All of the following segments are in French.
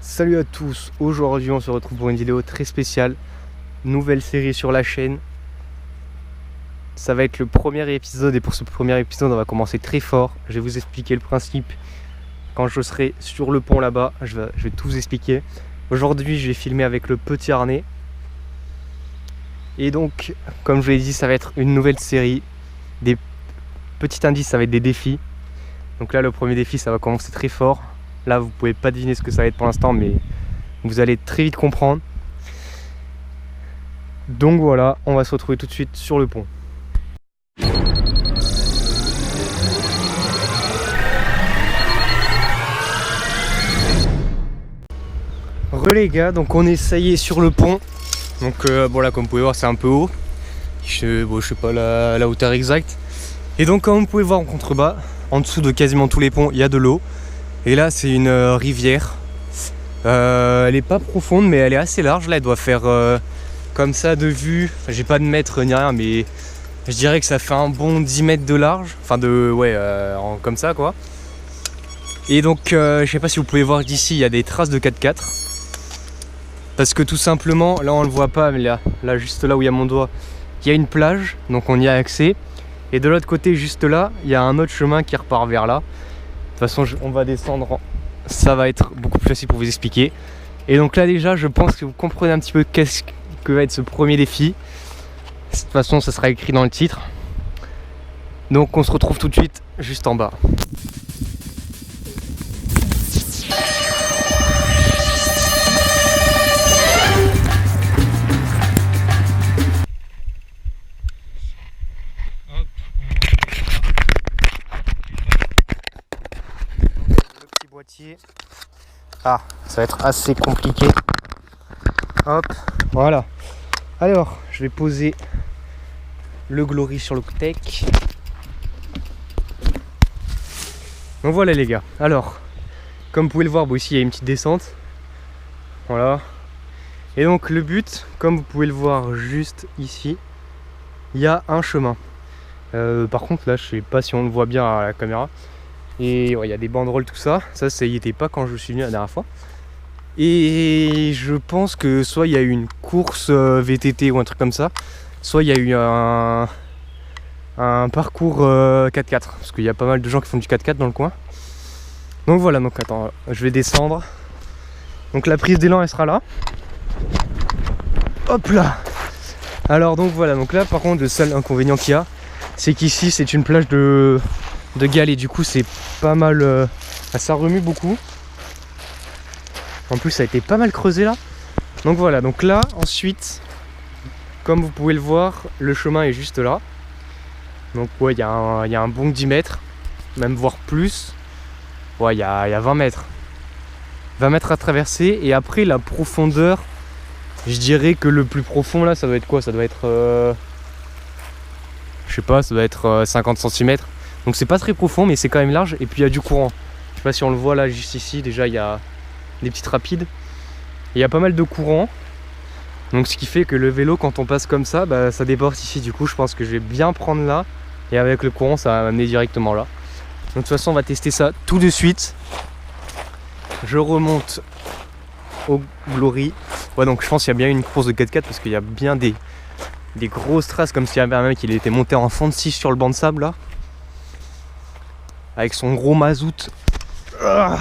Salut à tous, aujourd'hui on se retrouve pour une vidéo très spéciale, nouvelle série sur la chaîne. Ça va être le premier épisode et pour ce premier épisode on va commencer très fort. Je vais vous expliquer le principe quand je serai sur le pont là-bas, je vais tout vous expliquer. Aujourd'hui je vais filmer avec le petit harnais. Et donc comme je l'ai dit, ça va être une nouvelle série. Des petits indices, ça va être des défis. Donc là le premier défi ça va commencer très fort. Là vous pouvez pas deviner ce que ça va être pour l'instant, mais vous allez très vite comprendre. Donc voilà, on va se retrouver tout de suite sur le pont. Les gars, donc on est ça y est sur le pont. Donc bon là comme vous pouvez voir c'est un peu haut. Je sais pas la hauteur exacte. Et donc comme vous pouvez voir en contrebas, en dessous de quasiment tous les ponts il y a de l'eau. Et là c'est une rivière. Elle est pas profonde mais elle est assez large. Là elle doit faire comme ça de vue. Enfin, j'ai pas de mètre ni rien, mais je dirais que ça fait un bon 10 mètres de large. Enfin de comme ça quoi. Et donc je sais pas si vous pouvez voir d'ici il y a des traces de 4x4. Parce que tout simplement, là on le voit pas, mais là juste là où il y a mon doigt, il y a une plage, donc on y a accès. Et de l'autre côté, juste là, il y a un autre chemin qui repart vers là. De toute façon, on va descendre, ça va être beaucoup plus facile pour vous expliquer. Et donc là déjà, je pense que vous comprenez un petit peu qu'est-ce que va être ce premier défi. De toute façon, ça sera écrit dans le titre. Donc on se retrouve tout de suite juste en bas. Ah, ça va être assez compliqué. Hop, voilà. Alors, je vais poser le Glory sur le tech. Donc voilà les gars. Alors, comme vous pouvez le voir, bon, ici il y a une petite descente. Voilà. Et donc le but, comme vous pouvez le voir juste ici, il y a un chemin. Par contre là, je sais pas si on le voit bien à la caméra. Et ouais, il y a des banderoles, tout ça. Ça y était pas quand je suis venu la dernière fois. Et je pense que soit il y a eu une course VTT ou un truc comme ça, soit il y a eu un parcours 4x4. Parce qu'il y a pas mal de gens qui font du 4x4 dans le coin. Donc voilà, donc attends, je vais descendre. Donc la prise d'élan elle sera là. Hop là. Alors donc voilà, donc là par contre le seul inconvénient qu'il y a, c'est qu'ici c'est une plage de galets, du coup c'est pas mal, ça remue beaucoup. En plus ça a été pas mal creusé là. Donc voilà, donc là ensuite, comme vous pouvez le voir, le chemin est juste là. Donc ouais, il y a un bon 10 mètres, même voire plus. Ouais, il y a 20 mètres. 20 mètres à traverser, et après la profondeur, je dirais que le plus profond là, ça doit être quoi? Ça doit être, je sais pas, ça doit être 50 cm. Donc c'est pas très profond mais c'est quand même large, et puis il y a du courant. Je sais pas si on le voit là juste ici, déjà il y a des petites rapides. Il y a pas mal de courant. Donc ce qui fait que le vélo quand on passe comme ça, bah, ça déborde ici. Du coup je pense que je vais bien prendre là, et avec le courant ça va m'amener directement là. Donc de toute façon on va tester ça tout de suite. Je remonte au Glory. Ouais, donc je pense qu'il y a bien une course de 4x4 parce qu'il y a bien des grosses traces, comme s'il y avait un mec qui était monté en fond de 6 sur le banc de sable là. Avec son gros mazout. Après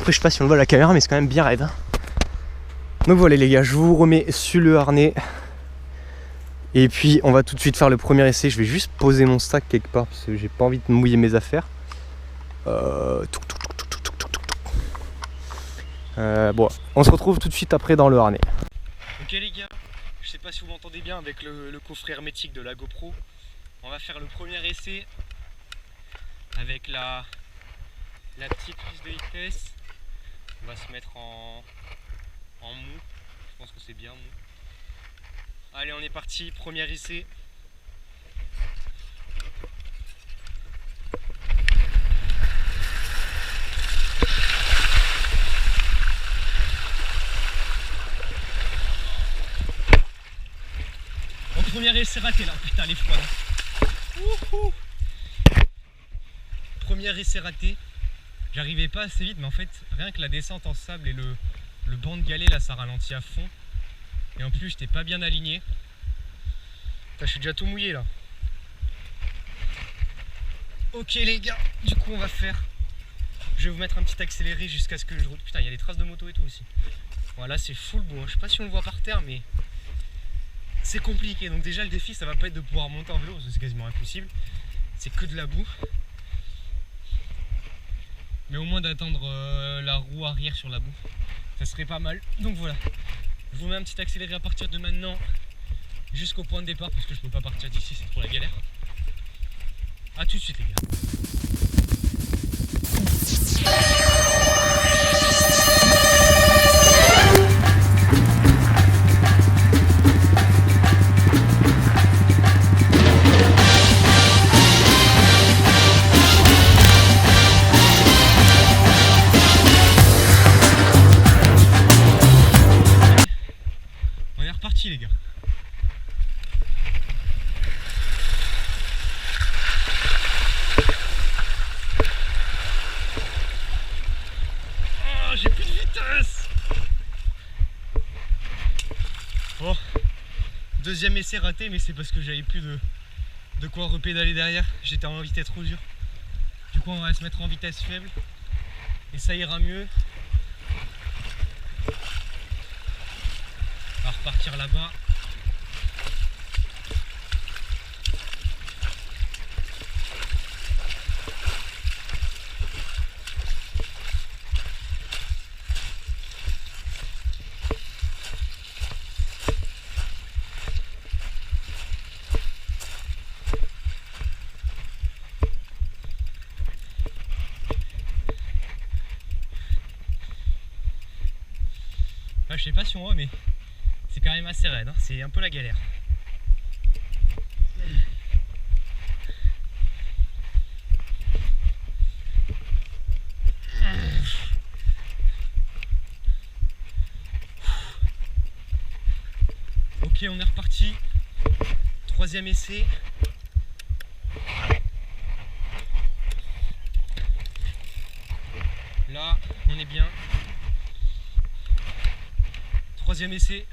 je sais pas si on le voit à la caméra, mais c'est quand même bien raide. Donc voilà les gars, je vous remets sur le harnais. Et puis on va tout de suite faire le premier essai. Je vais juste poser mon sac quelque part parce que j'ai pas envie de mouiller mes affaires. Bon, on se retrouve tout de suite après dans le harnais. Ok les gars, je sais pas si vous m'entendez bien avec le coffret hermétique de la GoPro. On va faire le premier essai avec la petite prise de vitesse. On va se mettre en mou. Je pense que c'est bien mou. Allez, on est parti, premier essai. Premier essai raté là, putain elle est froide. Premier essai raté. j'arrivais pas assez vite, mais en fait rien que la descente en sable et le banc de galets là ça ralentit à fond. Et en plus j'étais pas bien aligné. Putain, je suis déjà tout mouillé là. Ok les gars, du coup on va faire... Je vais vous mettre un petit accéléré jusqu'à ce que je... Putain, il y a des traces de moto et tout aussi. Voilà, c'est full beau. Je sais pas si on le voit par terre, mais c'est compliqué. Donc déjà, le défi, ça va pas être de pouvoir monter en vélo, parce que c'est quasiment impossible. C'est que de la boue. Mais au moins d'attendre la roue arrière sur la boue, ça serait pas mal. Donc voilà, je vous mets un petit accéléré à partir de maintenant jusqu'au point de départ, parce que je peux pas partir d'ici, c'est trop la galère. A tout de suite les gars. On est reparti les gars. Oh, j'ai plus de vitesse. Bon, deuxième essai raté, mais c'est parce que j'avais plus de quoi repédaler derrière. J'étais en vitesse trop dure. Du coup on va se mettre en vitesse faible et ça ira mieux. On va repartir là-bas. Là, je sais pas si on voit, mais c'est quand même assez raide, hein. C'est un peu la galère. Ok, on est reparti. Troisième essai. Là, on est bien. Troisième essai.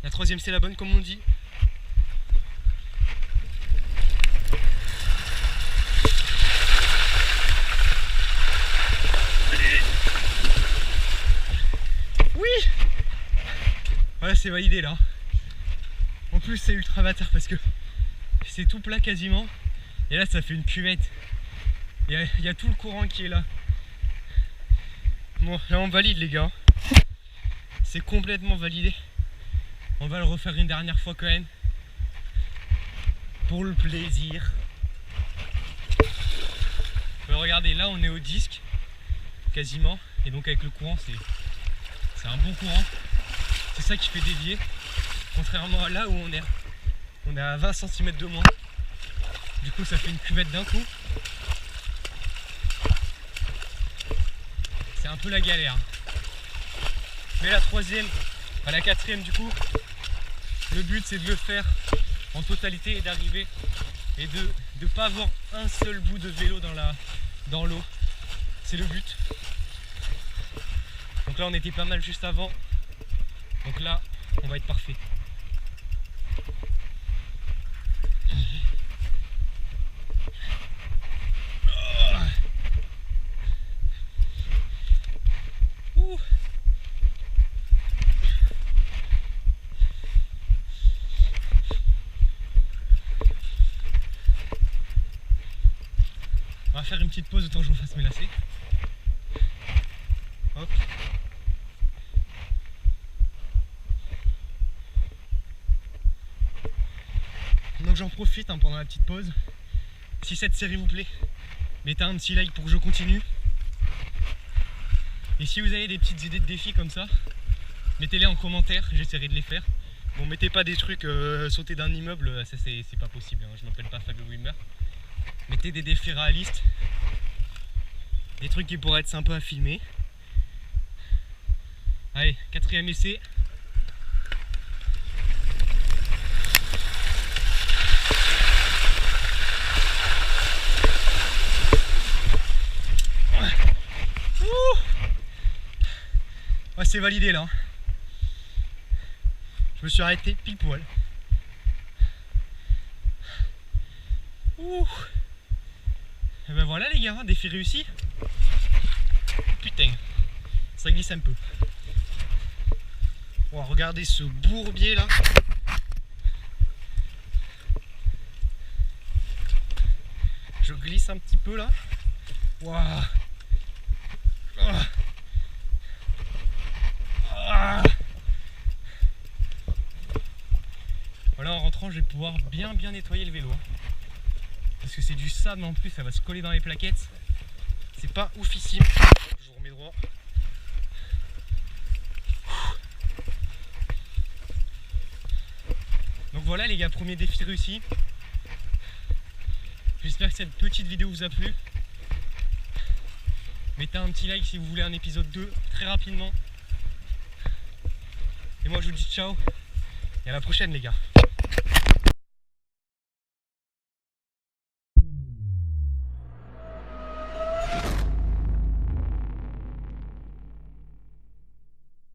La troisième c'est la bonne comme on dit. Oui. Ouais, c'est validé là. En plus c'est ultra bâtard parce que c'est tout plat quasiment. Et là ça fait une cuvette. Il y a tout le courant qui est là. Bon, là on valide les gars. C'est complètement validé. On va le refaire une dernière fois quand même. Pour le plaisir. Mais regardez, là on est au disque. Quasiment. Et donc avec le courant, c'est un bon courant. C'est ça qui fait dévier. Contrairement à là où on est à 20 cm de moins. Du coup ça fait une cuvette d'un coup. C'est un peu la galère. Mais la troisième, à la quatrième du coup, le but c'est de le faire en totalité et d'arriver et de ne pas avoir un seul bout de vélo dans l'eau. C'est le but. Donc là on était pas mal juste avant. Donc là on va être parfait. On va faire une petite pause, autant que je me fasse mes lacets. Hop. Donc j'en profite pendant la petite pause. Si cette série vous plaît, mettez un petit like pour que je continue. Et si vous avez des petites idées de défis comme ça, mettez-les en commentaire, j'essaierai de les faire. Bon, mettez pas des trucs sauter d'un immeuble, ça c'est pas possible, hein. Je m'appelle pas Fabio Wimmer. Mettez des défis réalistes, des trucs qui pourraient être sympas à filmer. Allez, quatrième essai. Ouais. Ouais, c'est validé là. Je me suis arrêté pile poil. Ouh. Et ben voilà les gars, défi réussi. Putain, ça glisse un peu. Oh, regardez ce bourbier là. Je glisse un petit peu là. Wow. Voilà, en rentrant je vais pouvoir bien nettoyer le vélo. Parce que c'est du sable en plus, ça va se coller dans les plaquettes. C'est pas oufissime. Je vous remets droit. Donc voilà les gars, premier défi réussi. J'espère que cette petite vidéo vous a plu. Mettez un petit like si vous voulez un épisode 2 très rapidement. Et moi je vous dis ciao et à la prochaine les gars.